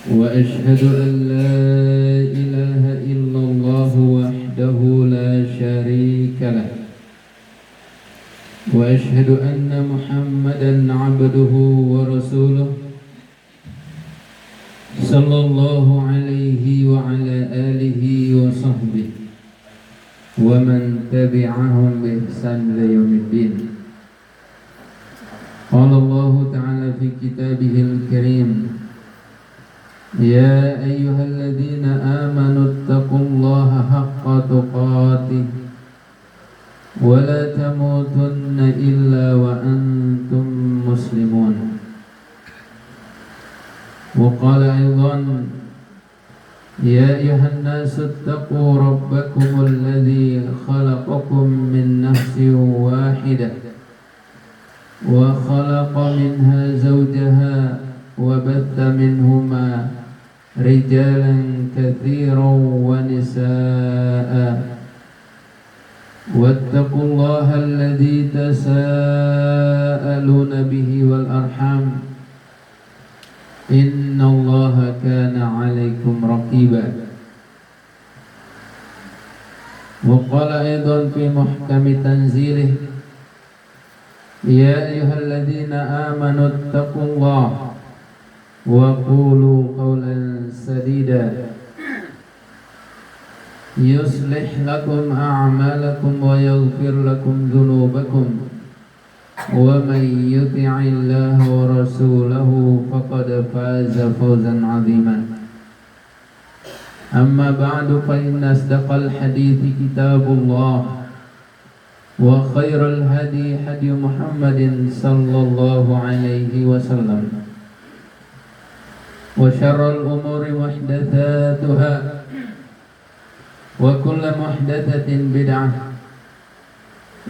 وأشهد أن لا إله إلا الله وحده لا شريك له وأشهد أن محمدا عبده ورسوله صلى الله عليه وعلى آله وصحبه ومن تبعهم بإحسان إلى يوم الدين. قال الله تعالى في كتابه الكريم: يا أيها الذين آمنوا اتقوا الله حق تقاته ولا تموتن إلا وأنتم مسلمون. وقال أيضا: يا أيها الناس اتقوا ربكم الذي خلقكم من نفس واحدة وخلق منها زوجها وبث منهما رجالا كثيرا ونساء واتقوا الله الذي تساءلون به والأرحام إن الله كان عليكم رقيبا. وقال أيضا في محكم تنزيله: يا أيها الذين آمنوا اتقوا الله وقولوا قولا سديدا يصلح لكم أعمالكم ويغفر لكم ذنوبكم ومن يطع الله ورسوله فقد فاز فوزا عظيما. أما بعد فإن أصدق الحديث كتاب الله وخير الهدي هدي محمد صلى الله عليه وسلم وشر الأمور محدثاتها وكل محدثة بدعة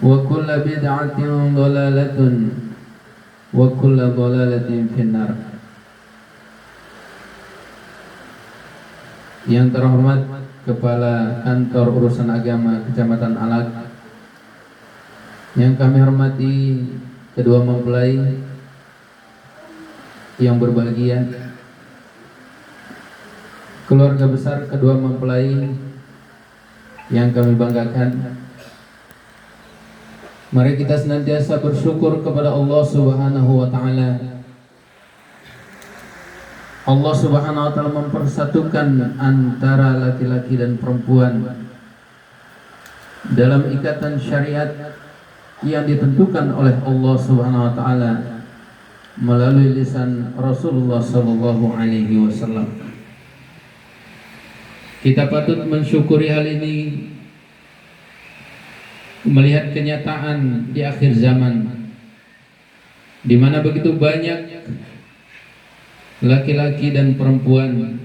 وكل بدعة ضلالة وكل ضلالة في النار. Yang terhormat Kepala Kantor Urusan Agama Kecamatan Alag, yang kami hormati kedua mempelai yang berbahagia, keluarga besar kedua mempelai yang kami banggakan, mari kita senantiasa bersyukur kepada Allah Subhanahu wa Ta'ala. Allah Subhanahu wa Ta'ala mempersatukan antara laki-laki dan perempuan dalam ikatan syariat yang ditentukan oleh Allah Subhanahu wa Ta'ala melalui lisan Rasulullah sallallahu alaihi wasallam. Kita patut mensyukuri hal ini, melihat kenyataan di akhir zaman di mana begitu banyak laki-laki dan perempuan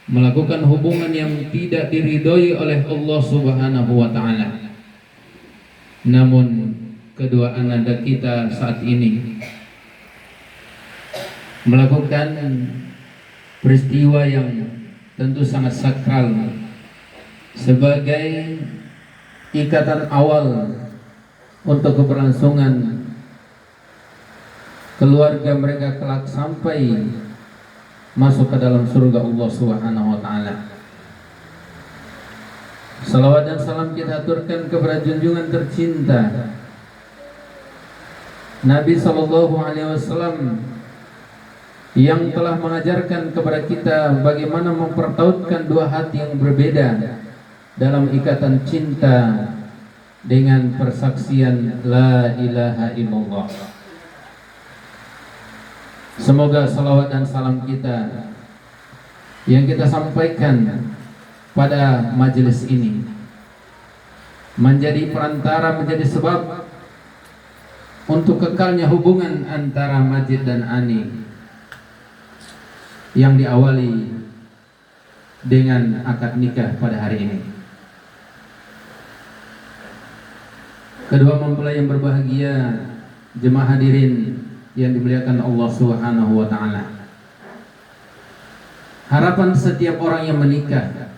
melakukan hubungan yang tidak diridhoi oleh Allah Subhanahu wa Ta'ala. Namun kedua ananda kita saat ini melakukan peristiwa yang tentu sangat sakral sebagai ikatan awal untuk keberlangsungan keluarga mereka kelak sampai masuk ke dalam surga Allah Subhanahu wa Ta'ala. Salawat dan salam kita aturkan kepada junjungan tercinta Nabi sallallahu alaihi wasallam yang telah mengajarkan kepada kita bagaimana mempertautkan dua hati yang berbeda dalam ikatan cinta dengan persaksian la ilaha illallah. Semoga salawat dan salam kita yang kita sampaikan pada majelis ini menjadi perantara, menjadi sebab untuk kekalnya hubungan antara Majid dan Ani yang diawali dengan akad nikah pada hari ini. Kedua mempelai yang berbahagia, jemaah hadirin yang dimuliakan Allah Subhanahu wa Ta'ala. Harapan setiap orang yang menikah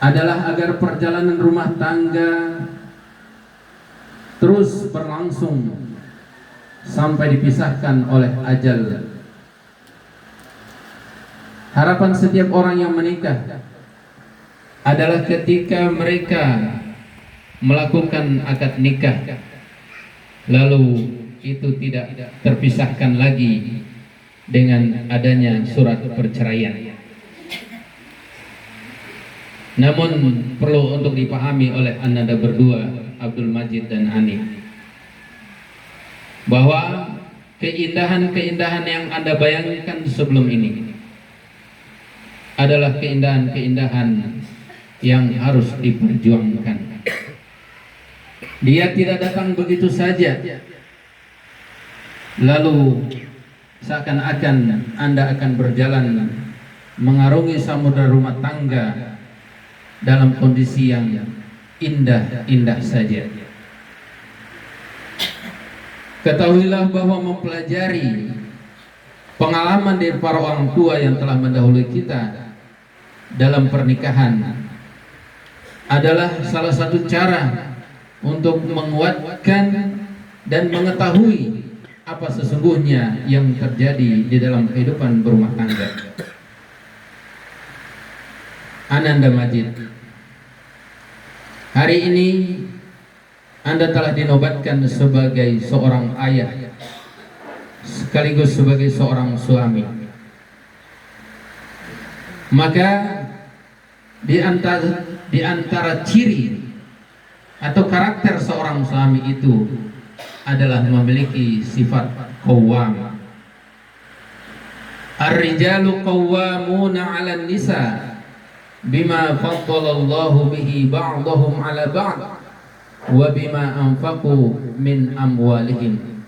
adalah agar perjalanan rumah tangga terus berlangsung sampai dipisahkan oleh ajal. Harapan setiap orang yang menikah adalah ketika mereka melakukan akad nikah, lalu itu tidak terpisahkan lagi dengan adanya surat perceraian. Namun perlu untuk dipahami oleh Anda berdua, Abdul Majid dan Ani, bahwa keindahan-keindahan yang Anda bayangkan sebelum ini adalah keindahan-keindahan yang harus diperjuangkan. Dia tidak datang begitu saja, lalu seakan-akan Anda akan berjalan mengarungi samudra rumah tangga dalam kondisi yang indah-indah saja. Ketahuilah bahwa mempelajari pengalaman dari para orang tua yang telah mendahului kita dalam pernikahan adalah salah satu cara untuk menguatkan dan mengetahui apa sesungguhnya yang terjadi di dalam kehidupan berumah tangga. Ananda Majid, hari ini Anda telah dinobatkan sebagai seorang ayah sekaligus sebagai seorang suami. Maka di antara ciri atau karakter seorang suami itu adalah memiliki sifat qawwam. Ar-rijalu qawwamuna 'alan nisa bima faddalallahu bihi ba'dahum 'ala ba'd wa bima anfaqu min amwalihim.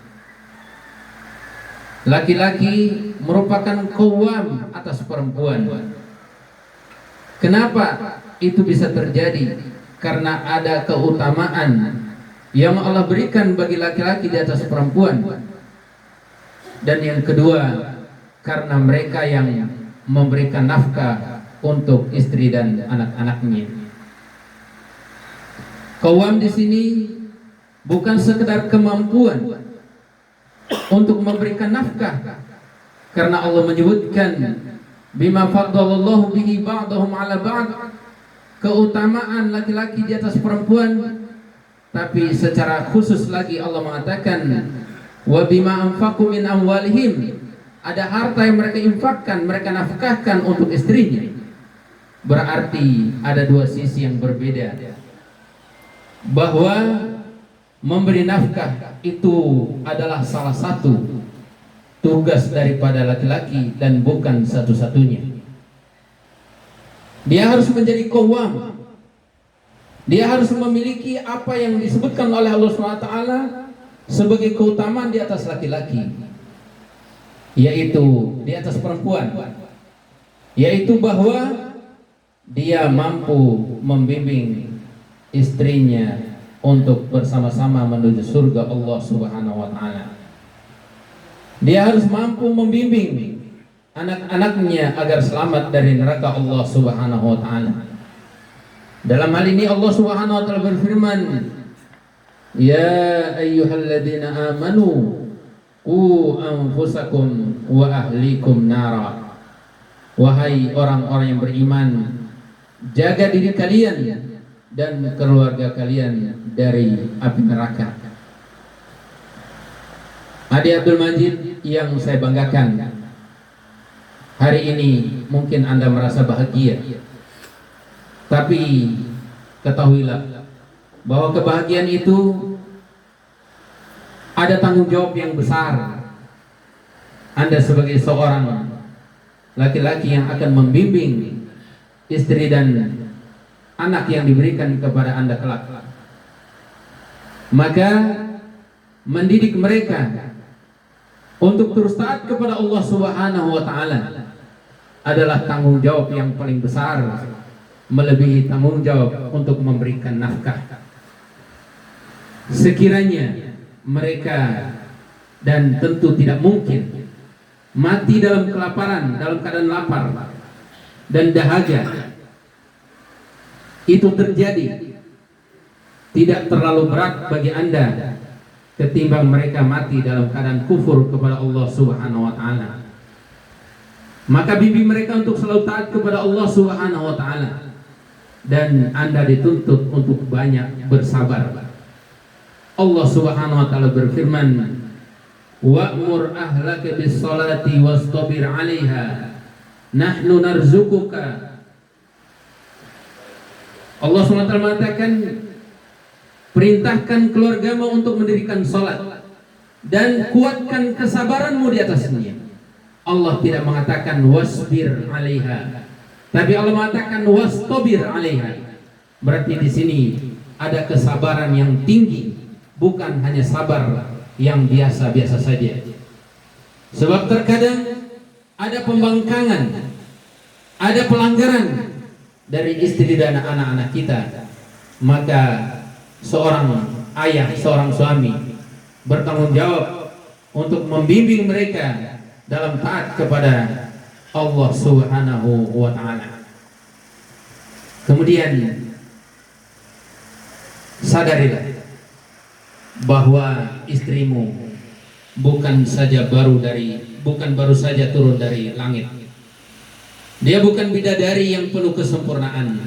Laki-laki merupakan qawwam atas perempuan. Kenapa itu bisa terjadi? Karena ada keutamaan yang Allah berikan bagi laki-laki di atas perempuan. Dan yang kedua, karena mereka yang memberikan nafkah untuk istri dan anak-anaknya. Qawwam di sini bukan sekedar kemampuan untuk memberikan nafkah, karena Allah menyebutkan bima faddalallahu bihi ba'dahum 'ala ba'd, keutamaan laki-laki di atas perempuan. Tapi secara khusus lagi Allah mengatakan wa bima anfaqu min amwalihim, ada harta yang mereka infakkan, mereka nafkahkan untuk istrinya. Berarti ada dua sisi yang berbeda, bahwa memberi nafkah itu adalah salah satu tugas daripada laki-laki dan bukan satu-satunya. Dia harus menjadi qawwam. Dia harus memiliki apa yang disebutkan oleh Allah SWT sebagai keutamaan di atas laki-laki, yaitu di atas perempuan, yaitu bahwa dia mampu membimbing istrinya untuk bersama-sama menuju surga Allah Subhanahu wa Ta'ala. Dia harus mampu membimbing anak-anaknya agar selamat dari neraka Allah Subhanahu wa Ta'ala. Dalam hal ini Allah Subhanahu wa Ta'ala berfirman, ya ayyuhalladzina amanu qu anfusakum wa ahlikum nara. Wahai orang-orang yang beriman, jaga diri kalian dan keluarga kalian dari api neraka. Adi Abdul Majid yang saya banggakan, hari ini mungkin Anda merasa bahagia, tapi ketahuilah bahwa kebahagiaan itu ada tanggung jawab yang besar. Anda sebagai seorang laki-laki yang akan membimbing istri dan anak yang diberikan kepada Anda kelak, maka mendidik mereka untuk terus taat kepada Allah Subhanahu wa Ta'ala adalah tanggung jawab yang paling besar, melebihi tanggung jawab untuk memberikan nafkah. Sekiranya mereka, dan tentu tidak mungkin, mati dalam kelaparan, dalam keadaan lapar dan dahaga, itu terjadi, tidak terlalu berat bagi Anda ketimbang mereka mati dalam keadaan kufur kepada Allah Subhanahu wa Ta'ala. Maka bimbing mereka untuk selalu taat kepada Allah Subhanahu wa taala. Dan Anda dituntut untuk banyak bersabar. Allah Subhanahu wa taala berfirman, "Wa'mur ahlaka bis-shalati wastabir 'alaiha. Nahnu narzuquka." Allah Subhanahu wa taala mengatakan, perintahkan keluargamu untuk mendirikan salat dan kuatkan kesabaranmu di atasnya. Allah tidak mengatakan wasbir 'alaiha, tapi Allah mengatakan wastabir 'alaiha. Berarti di sini ada kesabaran yang tinggi, bukan hanya sabar yang biasa-biasa saja. Sebab terkadang ada pembangkangan, ada pelanggaran dari istri dan anak-anak kita. Maka seorang ayah, seorang suami bertanggung jawab untuk membimbing mereka dalam taat kepada Allah Subhanahu wa taala. Kemudian sadarilah bahwa istrimu bukan baru saja turun dari langit. Dia bukan bidadari yang penuh kesempurnaan,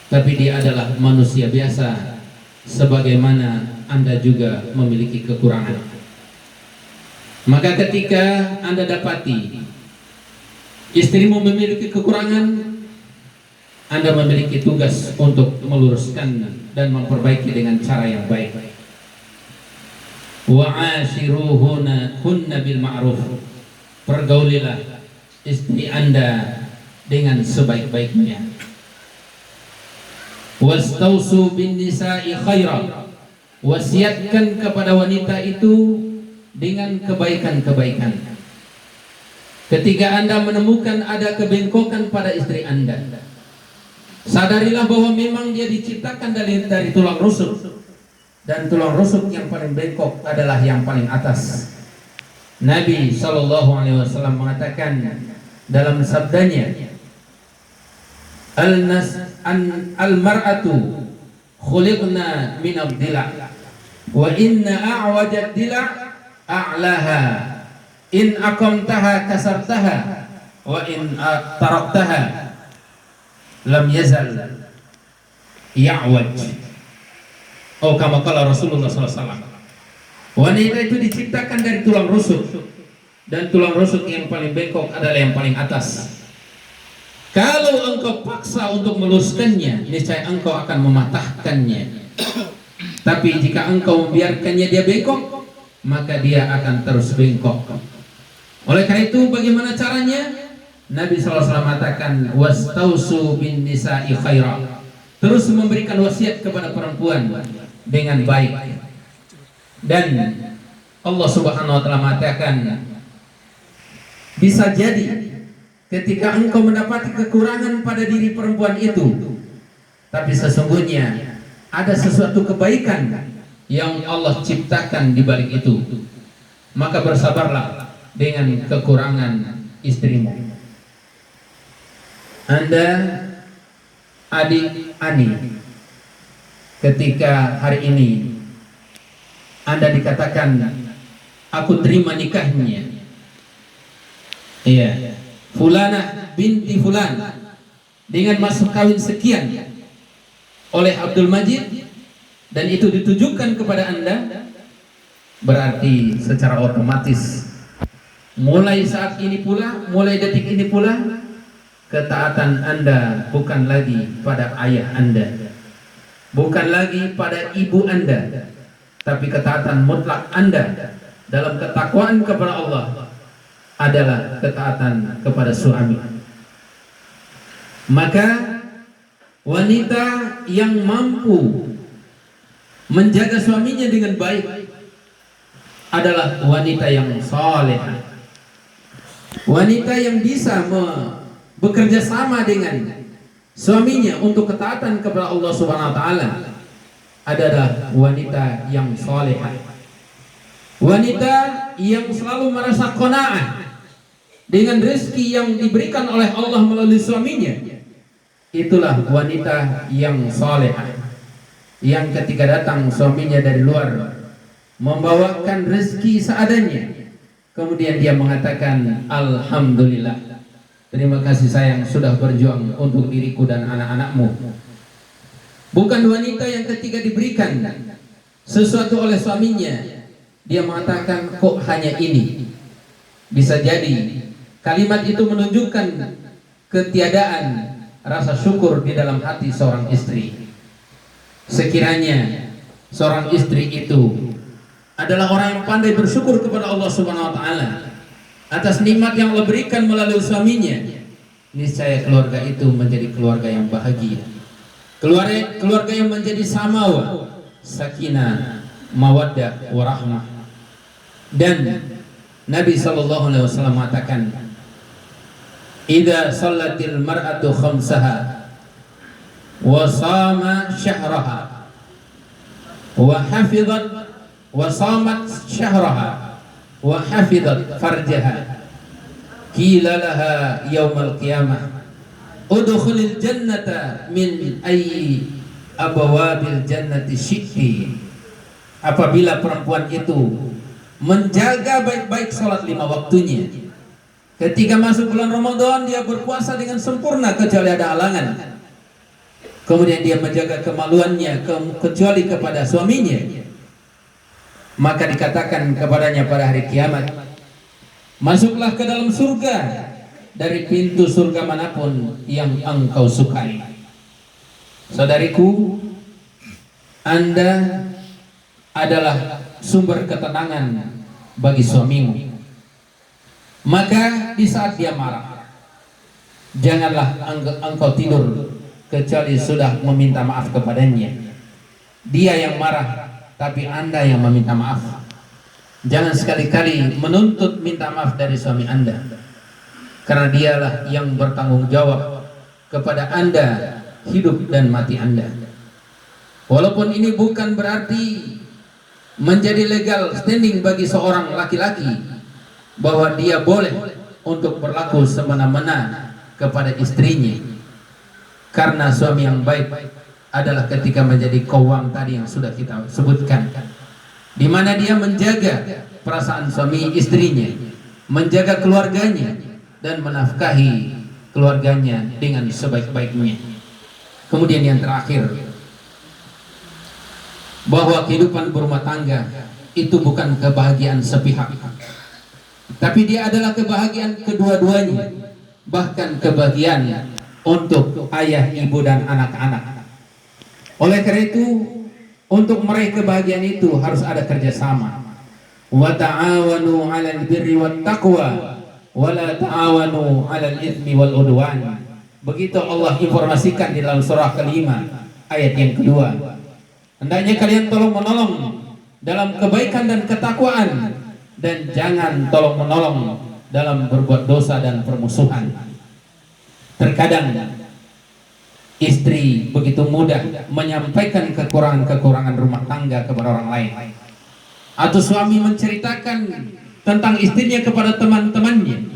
tapi dia adalah manusia biasa sebagaimana Anda juga memiliki kekurangan. Maka ketika Anda dapati istrimu memiliki kekurangan, Anda memiliki tugas untuk meluruskan dan memperbaiki dengan cara yang baik. Wa'ashiruhunna bil ma'ruf. Pergaulilah istri Anda dengan sebaik-baiknya. Wastausu bin nisa'i khaira. Wasiatkan kepada wanita itu dengan kebaikan-kebaikan. Ketika Anda menemukan ada kebengkokan pada istri Anda, sadarilah bahwa memang dia diciptakan dari tulang rusuk, dan tulang rusuk yang paling bengkok adalah yang paling atas. Nabi SAW mengatakan dalam sabdanya, al-mar'atu khuliqna min ad-dila' wa inna a'wajad dila' a'laha in aqamtaha kasartaha wa in taraktaha lam yazal ya'waj. Oh, kama qala Rasulullah SAW. Wanita itu diciptakan dari tulang rusuk, dan tulang rusuk yang paling bengkok adalah yang paling atas. Kalau engkau paksa untuk meluruskannya, niscaya engkau akan mematahkannya. Tapi jika engkau membiarkannya dia bengkok, maka dia akan terus bengkok. Oleh karena itu, bagaimana caranya? Nabi SAW mengatakan wastausu bin nisa'i khaira. Terus memberikan wasiat kepada perempuan dengan baik. Dan Allah Subhanahu wa taala mengatakan, bisa jadi ketika engkau mendapati kekurangan pada diri perempuan itu, tapi sesungguhnya ada sesuatu kebaikan yang Allah ciptakan di balik itu, maka bersabarlah dengan kekurangan istrimu. Anda, adik Ani, ketika hari ini Anda dikatakan aku terima nikahnya, iya, Fulanah binti Fulan dengan mas kawin sekian oleh Abdul Majid, dan itu ditujukan kepada Anda, berarti secara otomatis mulai saat ini pula, mulai detik ini pula, ketaatan Anda bukan lagi pada ayah Anda, bukan lagi pada ibu Anda, tapi ketaatan mutlak Anda dalam ketakwaan kepada Allah adalah ketaatan kepada suami. Maka wanita yang mampu menjaga suaminya dengan baik adalah wanita yang salehah, wanita yang bisa bekerja sama dengan suaminya untuk ketaatan kepada Allah Subhanahu wa taala adalah wanita yang salehah, wanita yang selalu merasa qanaah dengan rezeki yang diberikan oleh Allah melalui suaminya. Itulah wanita yang salehah, yang ketika datang suaminya dari luar membawakan rezeki seadanya, kemudian dia mengatakan alhamdulillah, Terima kasih sayang sudah berjuang untuk diriku dan anak-anakmu. Bukan wanita yang ketika diberikan sesuatu oleh suaminya, dia mengatakan kok hanya ini. Bisa jadi kalimat itu menunjukkan ketiadaan rasa syukur di dalam hati seorang istri. Sekiranya seorang istri itu adalah orang yang pandai bersyukur kepada Allah Subhanahu wa taala atas nikmat yang Allah berikan melalui suaminya, niscaya keluarga itu menjadi keluarga yang bahagia. Keluarga yang menjadi samawa, sakinah, mawaddah, warahmah. Dan Nabi sallallahu alaihi wasallam mengatakan, "Idza shallatil mar'atu khamsaha wa shama syahraha wa hafizat wa shamat syahraha wa hafizat farjaha qila laha yaumal qiyamah udkhulil jannata min ayyi abwabil jannati syi'ti." Apabila perempuan itu menjaga baik-baik sholat 5 waktunya, ketika masuk bulan Ramadan dia berpuasa dengan sempurna kecuali ada halangan, kemudian dia menjaga kemaluannya kecuali kepada suaminya, maka dikatakan kepadanya pada hari kiamat, masuklah ke dalam surga dari pintu surga manapun yang engkau sukai. Saudariku, Anda adalah sumber ketenangan bagi suamimu. Maka di saat dia marah, janganlah engkau tidur kecuali sudah meminta maaf kepadanya. Dia yang marah, tapi Anda yang meminta maaf. Jangan sekali-kali menuntut minta maaf dari suami Anda, karena dialah yang bertanggung jawab kepada Anda hidup dan mati Anda. Walaupun ini bukan berarti menjadi legal standing bagi seorang laki-laki bahwa dia boleh untuk berlaku semena-mena kepada istrinya, karena suami yang baik adalah ketika menjadi qawwam tadi yang sudah kita sebutkan, di mana dia menjaga perasaan suami istrinya, menjaga keluarganya dan menafkahi keluarganya dengan sebaik-baiknya. Kemudian yang terakhir, bahwa kehidupan berumah tangga itu bukan kebahagiaan sepihak, tapi dia adalah kebahagiaan kedua-duanya, bahkan kebahagiaan untuk ayah, ibu dan anak-anak. Oleh karena itu, untuk meraih kebahagiaan itu harus ada kerjasama. Wa ta'awanu 'alal birri wat taqwa wa la ta'awanu 'alal itsmi wal 'udwan. Begitu Allah informasikan di dalam surah kelima ayat yang kedua. Hendaknya kalian tolong menolong dalam kebaikan dan ketakwaan, dan jangan tolong menolong dalam berbuat dosa dan permusuhan. Terkadang istri begitu mudah menyampaikan kekurangan-kekurangan rumah tangga kepada orang lain, atau suami menceritakan tentang istrinya kepada teman-temannya.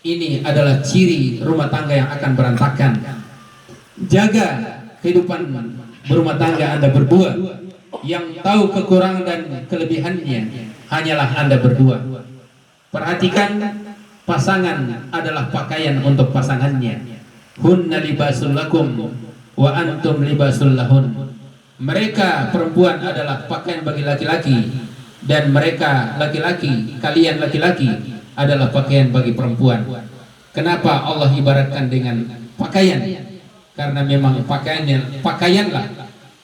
Ini adalah ciri rumah tangga yang akan berantakan. Jaga kehidupan berumah tangga Anda berdua. Yang tahu kekurangan dan kelebihannya hanyalah Anda berdua. Perhatikan, pasangan adalah pakaian untuk pasangannya. Hunna libasul lakum wa antum libasul lahun. Mereka perempuan adalah pakaian bagi laki-laki, dan mereka laki-laki, kalian laki-laki adalah pakaian bagi perempuan. Kenapa Allah ibaratkan dengan pakaian? Karena memang pakaianlah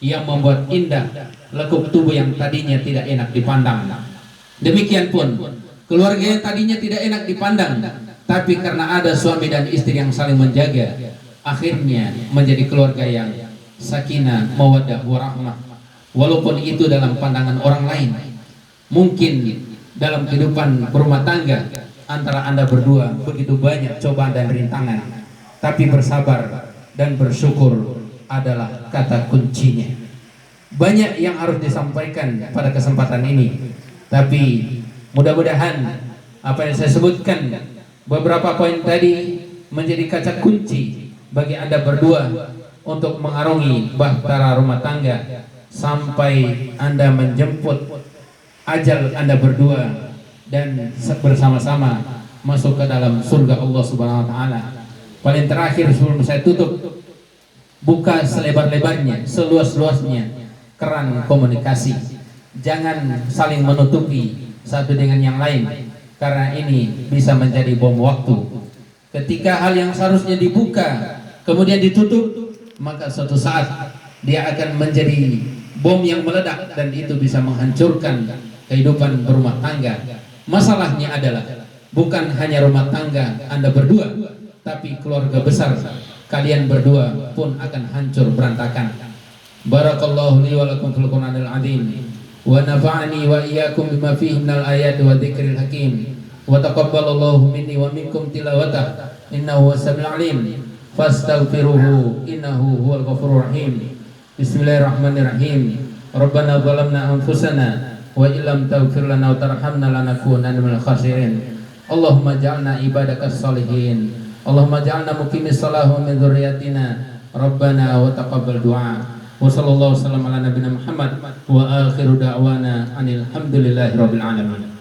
yang membuat indah lekuk tubuh yang tadinya tidak enak dipandang. Demikian pun keluarga yang tadinya tidak enak dipandang, tapi karena ada suami dan istri yang saling menjaga, akhirnya menjadi keluarga yang sakinah, mawaddah, warahmah. Walaupun itu dalam pandangan orang lain, mungkin dalam kehidupan berumah tangga antara Anda berdua begitu banyak cobaan dan rintangan, tapi bersabar dan bersyukur adalah kata kuncinya. Banyak yang harus disampaikan pada kesempatan ini, tapi mudah-mudahan apa yang saya sebutkan, beberapa poin tadi, menjadi kaca kunci bagi Anda berdua untuk mengarungi bahtera rumah tangga sampai Anda menjemput ajal Anda berdua dan bersama-sama masuk ke dalam surga Allah Subhanahu wa taala. Paling terakhir sebelum saya tutup, buka selebar-lebarnya, seluas-luasnya keran komunikasi. Jangan saling menutupi satu dengan yang lain, karena ini bisa menjadi bom waktu. Ketika hal yang seharusnya dibuka kemudian ditutup, maka suatu saat dia akan menjadi bom yang meledak dan itu bisa menghancurkan kehidupan berumah tangga. Masalahnya adalah bukan hanya rumah tangga Anda berdua, tapi keluarga besar kalian berdua pun akan hancur berantakan. Barakallahu li wa lakum fil Qur'anil azim wa nafa'ani wa iyyakum bima fihi minal ayati wa dzikril hakim wa taqabbalallahu minni wa minkum tilawatah innahu was-sami'ul 'alim fastaghfiruhu innahu huwal ghafurur rahim. Bismillahirrahmanirrahim. Rabbana zalamna anfusana wa illam taghfir lana wa tarhamna lanakunanna minal khasirin. Allahumma ja'alna ibadakas salihin. Allahumma ja'alna muqimis shalah wa min dzurriyyatina. Rabbana wa taqabbal du'a. Wa sallallahu wasallam ala nabiyina Muhammad wa akhiru da'wana anil hamdulillahi rabbil alamin.